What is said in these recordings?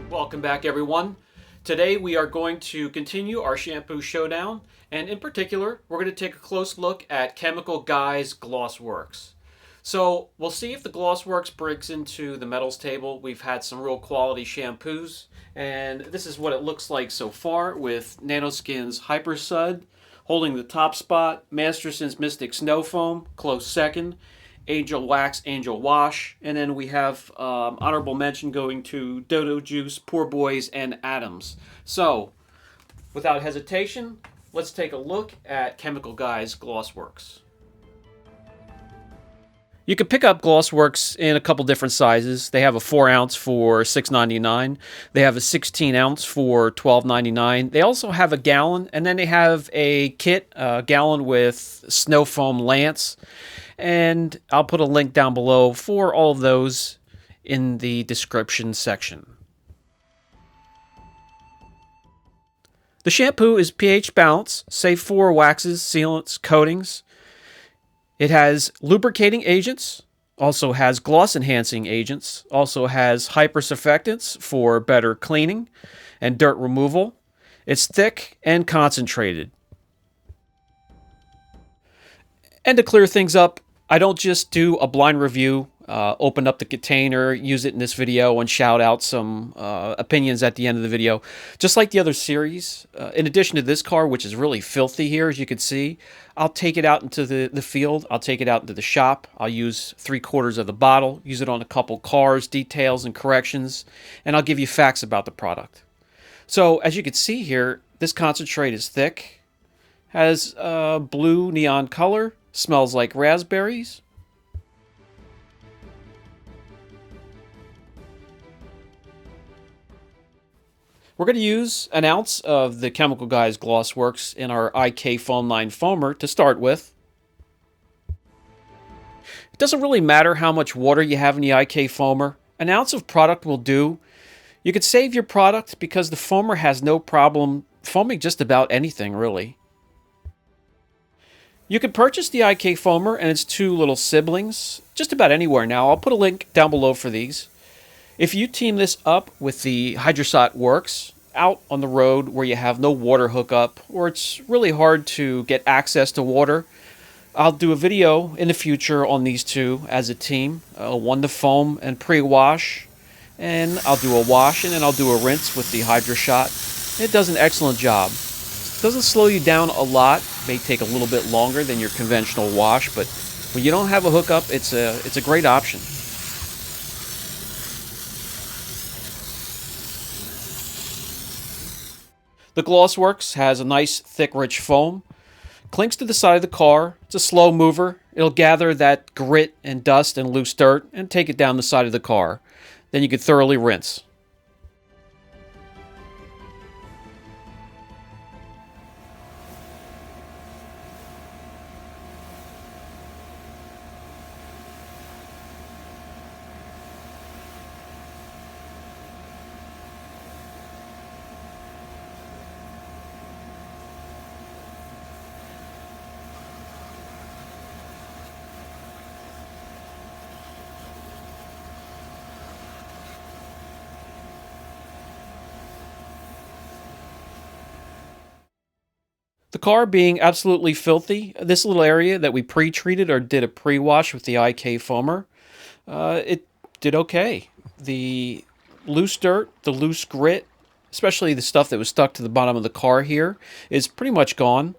Welcome back, everyone. Today we are going to continue our shampoo showdown, and in particular we're going to take a close look at Chemical Guy's GlossWorkz. So we'll see if the GlossWorkz breaks into the metals table. We've had some real quality shampoos, and this is what it looks like so far with Nanoskin's Hyper Sud holding the top spot, Masterson's Mystic Snow Foam close second, Angel Wax, Angel Wash, and then we have honorable mention going to Dodo Juice, Poor Boys, and Adams. So, without hesitation, let's take a look at Chemical Guy's GlossWorkz. You can pick up GlossWorkz in a couple different sizes. They have a 4 ounce for $6.99. They have a 16 ounce for $12.99. They also have a gallon, and then they have a kit, a gallon with snow foam lance. And I'll put a link down below for all of those in the description section. The shampoo is pH balanced, safe for waxes, sealants, coatings. It has lubricating agents, also has gloss enhancing agents, also has hyper surfactants for better cleaning and dirt removal. It's thick and concentrated. And to clear things up, I don't just do a blind review, open up the container, use it in this video, and shout out some opinions at the end of the video. Just like the other series, in addition to this car, which is really filthy here, as you can see, I'll take it out into the field, I'll take it out into the shop, I'll use 3/4 of the bottle, use it on a couple cars, details and corrections, and I'll give you facts about the product. So, as you can see here, this concentrate is thick, has a blue neon color, smells like raspberries. We're going to use an ounce of the Chemical Guy's GlossWorkz in our IK Foam Line foamer to start with. It doesn't really matter how much water you have in the IK foamer. An ounce of product will do. You could save your product because the foamer has no problem foaming just about anything, really. You can purchase the IK foamer and its 2 little siblings just about anywhere now. I'll put a link down below for these. If you team this up with the GlossWorkz out on the road where you have no water hookup or it's really hard to get access to water, I'll do a video in the future on these two as a team. One to foam and pre-wash, and I'll do a wash and then I'll do a rinse with the Hydro Shot. It does an excellent job. Doesn't slow you down a lot. May take a little bit longer than your conventional wash, but when you don't have a hookup, it's a great option. The GlossWorkz has a nice, thick, rich foam. Clinks to the side of the car. It's a slow mover. It'll gather that grit and dust and loose dirt and take it down the side of the car. Then you can thoroughly rinse. The car being absolutely filthy, this little area that we pre-treated or did a pre-wash with the IK foamer, it did okay. The loose dirt, the loose grit, especially the stuff that was stuck to the bottom of the car here, is pretty much gone.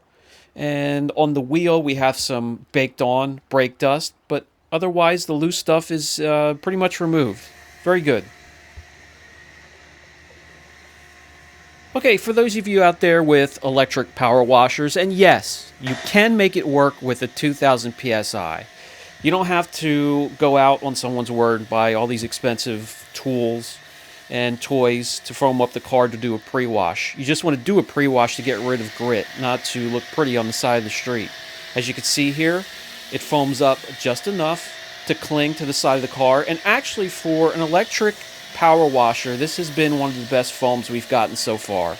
And on the wheel, we have some baked on brake dust, but otherwise the loose stuff is pretty much removed. Very good. Okay, for those of you out there with electric power washers, and yes, you can make it work with a 2000 PSI. You don't have to go out on someone's word and buy all these expensive tools and toys to foam up the car to do a pre-wash. You just want to do a pre-wash to get rid of grit, not to look pretty on the side of the street. As you can see here, it foams up just enough to cling to the side of the car, and actually for an electric power washer, this has been one of the best foams we've gotten so far.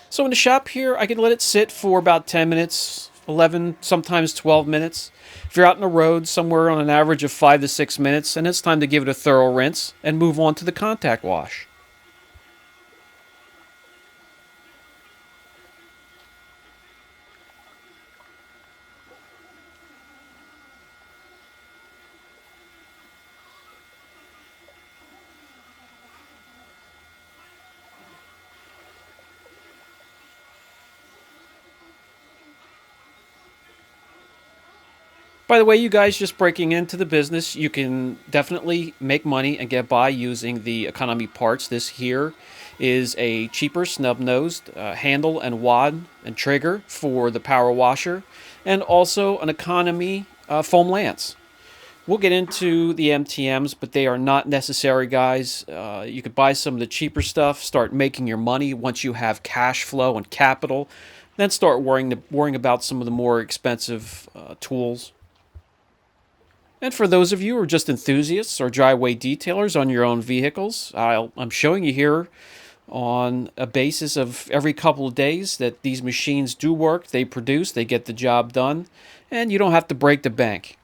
So in the shop here, I can let it sit for about 10 minutes, 11, sometimes 12 minutes. If you're out on the road, somewhere on an average of 5 to 6 minutes, and it's time to give it a thorough rinse and move on to the contact wash. By the way, you guys just breaking into the business, you can definitely make money and get by using the economy parts. This here is a cheaper snub-nosed handle and wad and trigger for the power washer, and also an economy foam lance. We'll get into the MTMs, but they are not necessary, guys. You could buy some of the cheaper stuff, start making your money once you have cash flow and capital, then start worrying about some of the more expensive tools. And for those of you who are just enthusiasts or driveway detailers on your own vehicles, I'm showing you here on a basis of every couple of days that these machines do work, they produce, they get the job done, and you don't have to break the bank.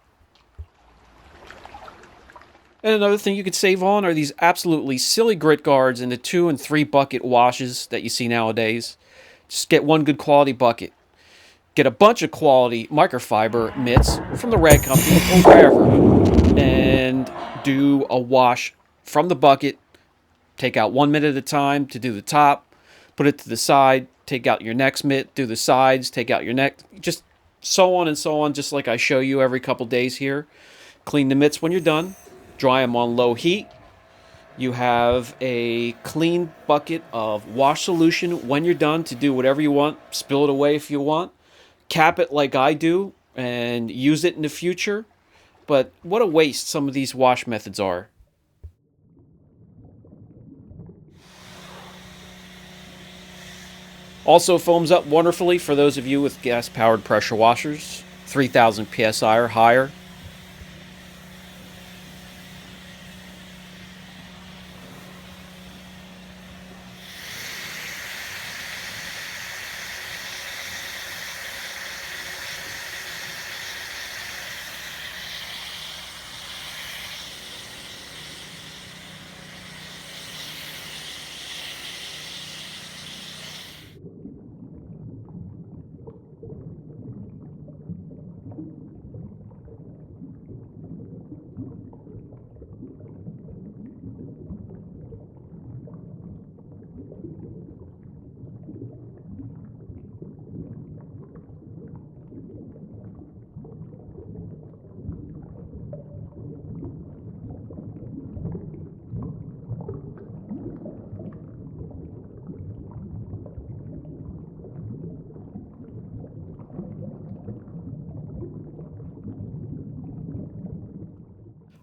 And another thing you could save on are these absolutely silly grit guards in the 2 and 3 bucket washes that you see nowadays. Just get one good quality bucket. Get a bunch of quality microfiber mitts from the rag company or wherever, and do a wash from the bucket. Take out 1 mitt at a time to do the top, put it to the side, take out your next mitt, do the sides, take out your neck, just so on, just like I show you every couple days here. Clean the mitts when you're done, dry them on low heat. You have a clean bucket of wash solution when you're done to do whatever you want, spill it away if you want. Cap it like I do and use it in the future. But what a waste some of these wash methods are. Also foams up wonderfully for those of you with gas-powered pressure washers, 3000 psi or higher.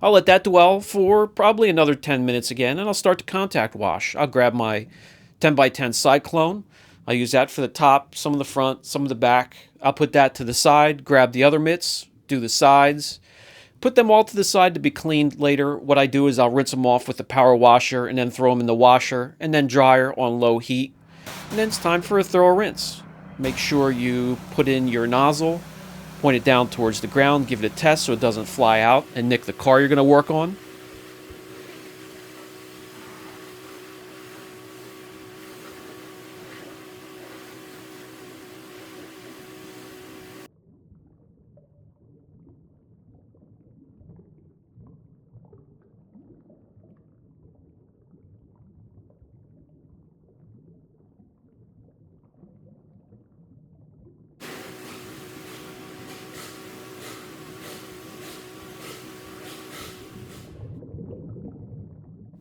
I'll let that dwell for probably another 10 minutes again, and I'll start the contact wash. I'll grab my 10 by 10 cyclone. I'll use that for the top, some of the front, some of the back. I'll put that to the side, grab the other mitts, do the sides, put them all to the side to be cleaned later. What I do is I'll rinse them off with the power washer and then throw them in the washer and then dryer on low heat. And then it's time for a thorough rinse. Make sure you put in your nozzle, point it down towards the ground, give it a test so it doesn't fly out and nick the car you're going to work on.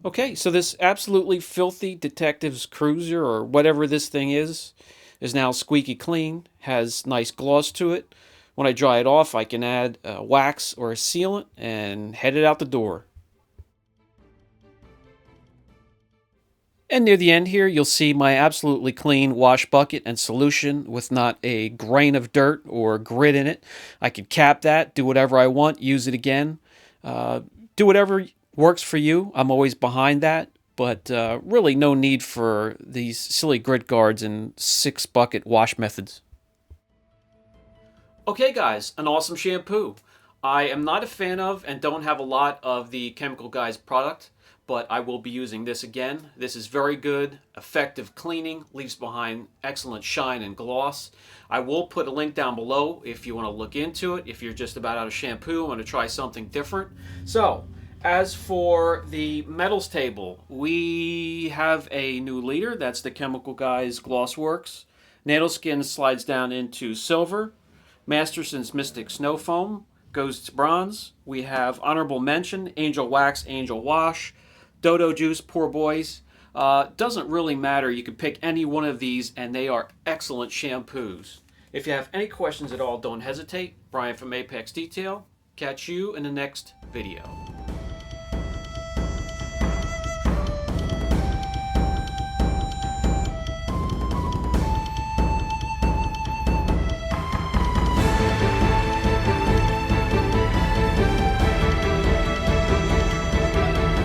Okay, so this absolutely filthy detective's cruiser, or whatever this thing is now squeaky clean, has nice gloss to it. When I dry it off, I can add a wax or a sealant and head it out the door. And near the end here, you'll see my absolutely clean wash bucket and solution with not a grain of dirt or grit in it. I can cap that, do whatever I want, use it again. Do whatever works for you. I'm always behind that, but really no need for these silly grit guards and 6 bucket wash methods. Okay guys, an awesome shampoo. I am not a fan of and don't have a lot of the Chemical Guys product, but I will be using this again. This is very good, effective cleaning, leaves behind excellent shine and gloss. I will put a link down below if you want to look into it, if you're just about out of shampoo and want to try something different. So, as for the metals table, we have a new leader. That's the Chemical Guys GlossWorkz. Nailskin slides down into silver. Masterson's Mystic Snow Foam goes to bronze. We have honorable mention, Angel Wax, Angel Wash, Dodo Juice, Poor Boys. Doesn't really matter. You can pick any one of these, and they are excellent shampoos. If you have any questions at all, don't hesitate. Brian from Apex Detail. Catch you in the next video.